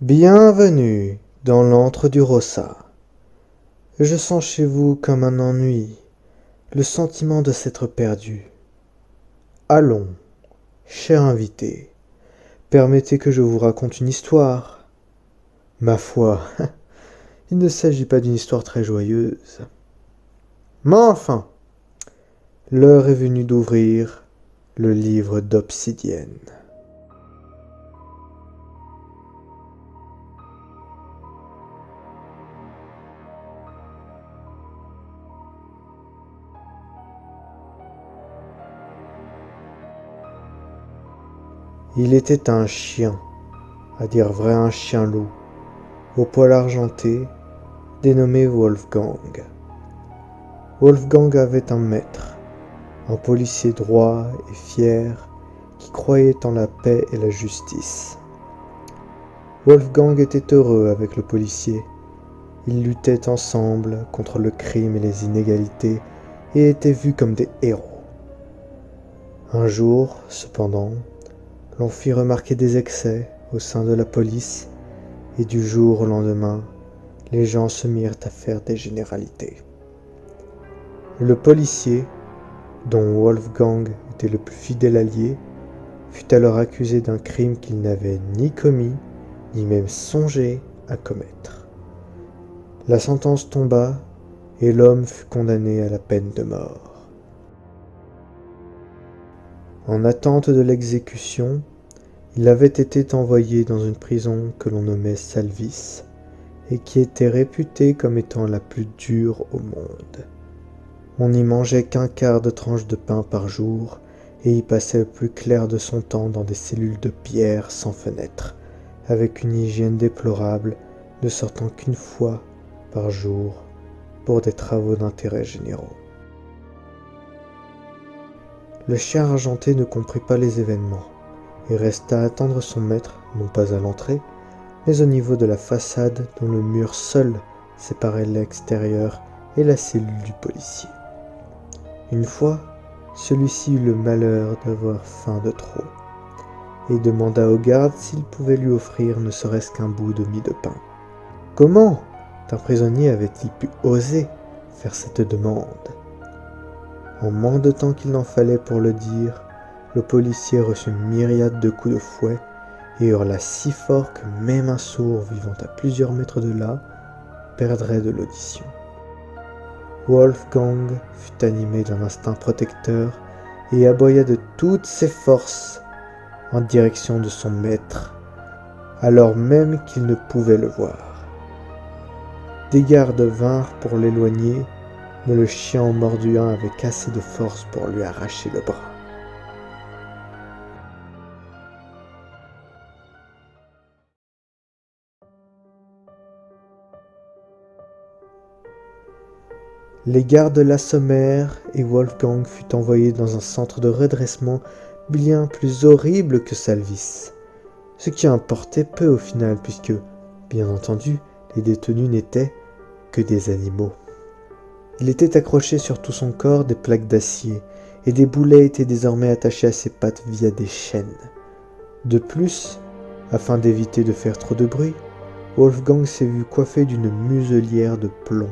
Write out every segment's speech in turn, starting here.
Bienvenue dans l'antre du Rossa. Je sens chez vous comme un ennui, le sentiment de s'être perdu. Allons, cher invité, permettez que je vous raconte une histoire. Ma foi, il ne s'agit pas d'une histoire très joyeuse. Mais enfin, l'heure est venue d'ouvrir le livre d'Obsidienne. Il était un chien, à dire vrai un chien-loup, au poil argenté, dénommé Wolfgang. Wolfgang avait un maître, un policier droit et fier qui croyait en la paix et la justice. Wolfgang était heureux avec le policier. Ils luttaient ensemble contre le crime et les inégalités et étaient vus comme des héros. Un jour, cependant, l'on fit remarquer des excès au sein de la police et du jour au lendemain, les gens se mirent à faire des généralités. Le policier, dont Wolfgang était le plus fidèle allié, fut alors accusé d'un crime qu'il n'avait ni commis, ni même songé à commettre. La sentence tomba et l'homme fut condamné à la peine de mort. En attente de l'exécution, il avait été envoyé dans une prison que l'on nommait Salvis et qui était réputée comme étant la plus dure au monde. On n'y mangeait qu'un quart de tranche de pain par jour et y passait le plus clair de son temps dans des cellules de pierre sans fenêtre, avec une hygiène déplorable, ne sortant qu'une fois par jour pour des travaux d'intérêt généraux. Le chien argenté ne comprit pas les événements et resta attendre son maître, non pas à l'entrée, mais au niveau de la façade dont le mur seul séparait l'extérieur et la cellule du policier. Une fois, celui-ci eut le malheur d'avoir faim de trop, et demanda au garde s'il pouvait lui offrir ne serait-ce qu'un bout de mie de pain. Comment un prisonnier avait-il pu oser faire cette demande? En moins de temps qu'il n'en fallait pour le dire, le policier reçut une myriade de coups de fouet et hurla si fort que même un sourd vivant à plusieurs mètres de là perdrait de l'audition. Wolfgang fut animé d'un instinct protecteur et aboya de toutes ses forces en direction de son maître, alors même qu'il ne pouvait le voir. Des gardes vinrent pour l'éloigner, mais le chien en mordit un avec assez de force pour lui arracher le bras. Les gardes l'assommèrent et Wolfgang fut envoyé dans un centre de redressement bien plus horrible que Salvis, ce qui importait peu au final puisque, bien entendu, les détenus n'étaient que des animaux. Il était accroché sur tout son corps des plaques d'acier et des boulets étaient désormais attachés à ses pattes via des chaînes. De plus, afin d'éviter de faire trop de bruit, Wolfgang s'est vu coiffé d'une muselière de plomb.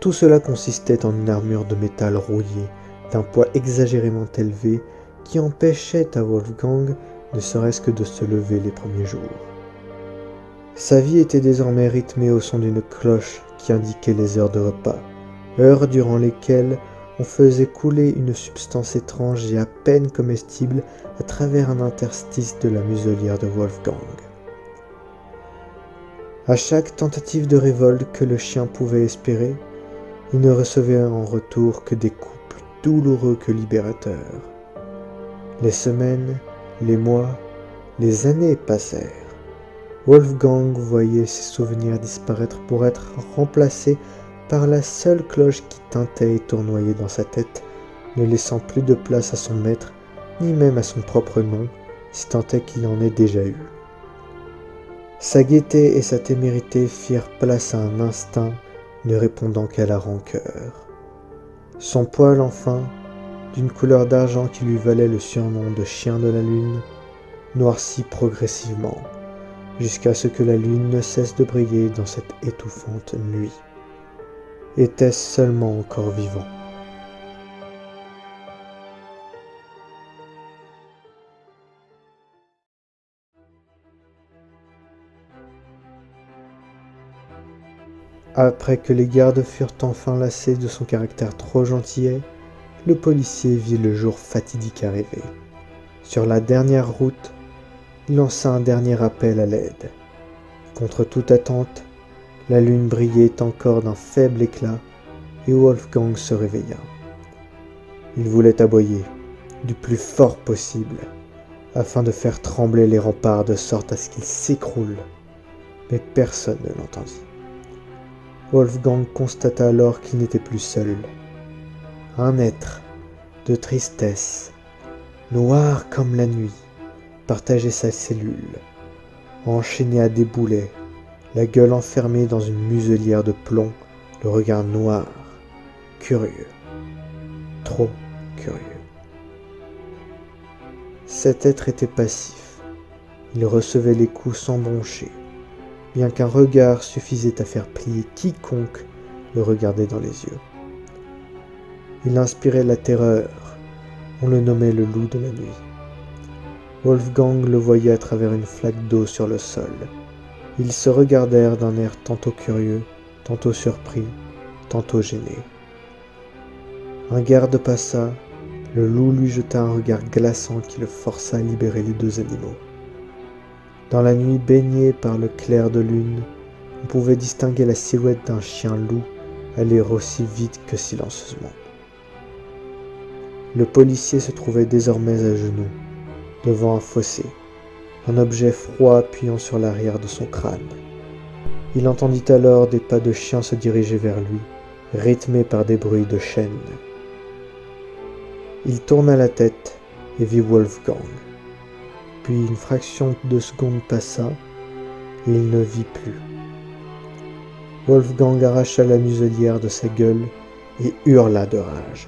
Tout cela consistait en une armure de métal rouillé, d'un poids exagérément élevé, qui empêchait à Wolfgang ne serait-ce que de se lever les premiers jours. Sa vie était désormais rythmée au son d'une cloche qui indiquait les heures de repas, heures durant lesquelles on faisait couler une substance étrange et à peine comestible à travers un interstice de la muselière de Wolfgang. À chaque tentative de révolte que le chien pouvait espérer, il ne recevait en retour que des coups plus douloureux que libérateurs. Les semaines, les mois, les années passèrent. Wolfgang voyait ses souvenirs disparaître pour être remplacés par la seule cloche qui tintait et tournoyait dans sa tête, ne laissant plus de place à son maître, ni même à son propre nom, si tant est qu'il en ait déjà eu. Sa gaieté et sa témérité firent place à un instinct ne répondant qu'à la rancœur. Son poil, enfin, d'une couleur d'argent qui lui valait le surnom de chien de la lune, noircit progressivement, jusqu'à ce que la lune ne cesse de briller dans cette étouffante nuit. Était-ce seulement encore vivant ? Après que les gardes furent enfin lassés de son caractère trop gentillet, le policier vit le jour fatidique arriver. Sur la dernière route, il lança un dernier appel à l'aide. Contre toute attente, la lune brillait encore d'un faible éclat et Wolfgang se réveilla. Il voulait aboyer, du plus fort possible, afin de faire trembler les remparts de sorte à ce qu'ils s'écroulent, mais personne ne l'entendit. Wolfgang constata alors qu'il n'était plus seul. Un être, de tristesse, noir comme la nuit, partageait sa cellule, enchaîné à des boulets, la gueule enfermée dans une muselière de plomb, le regard noir, curieux, trop curieux. Cet être était passif, il recevait les coups sans broncher, bien qu'un regard suffisait à faire plier quiconque le regardait dans les yeux. Il inspirait la terreur, on le nommait le loup de la nuit. Wolfgang le voyait à travers une flaque d'eau sur le sol. Ils se regardèrent d'un air tantôt curieux, tantôt surpris, tantôt gêné. Un garde passa, le loup lui jeta un regard glaçant qui le força à libérer les deux animaux. Dans la nuit baignée par le clair de lune, on pouvait distinguer la silhouette d'un chien-loup aller aussi vite que silencieusement. Le policier se trouvait désormais à genoux, devant un fossé, un objet froid appuyant sur l'arrière de son crâne. Il entendit alors des pas de chien se diriger vers lui, rythmés par des bruits de chaînes. Il tourna la tête et vit Wolfgang. Puis une fraction de seconde passa, et il ne vit plus. Wolfgang arracha la muselière de sa gueule et hurla de rage.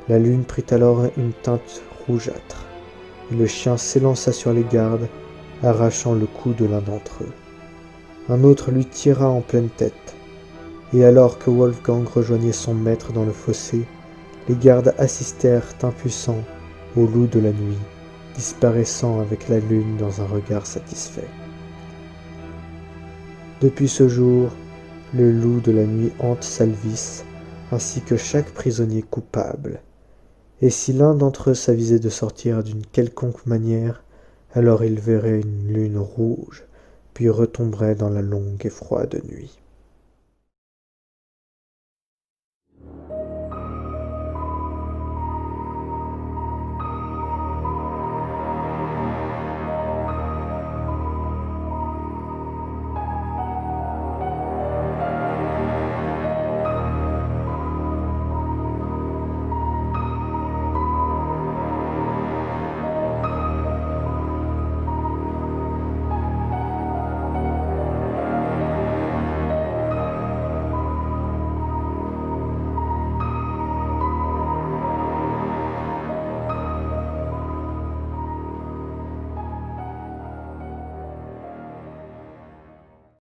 La lune prit alors une teinte rougeâtre, et le chien s'élança sur les gardes, arrachant le cou de l'un d'entre eux. Un autre lui tira en pleine tête, et alors que Wolfgang rejoignait son maître dans le fossé, les gardes assistèrent impuissants au loup de la nuit, disparaissant avec la lune dans un regard satisfait. Depuis ce jour, le loup de la nuit hante Salvis, ainsi que chaque prisonnier coupable. Et si l'un d'entre eux s'avisait de sortir d'une quelconque manière, alors il verrait une lune rouge, puis retomberait dans la longue et froide nuit.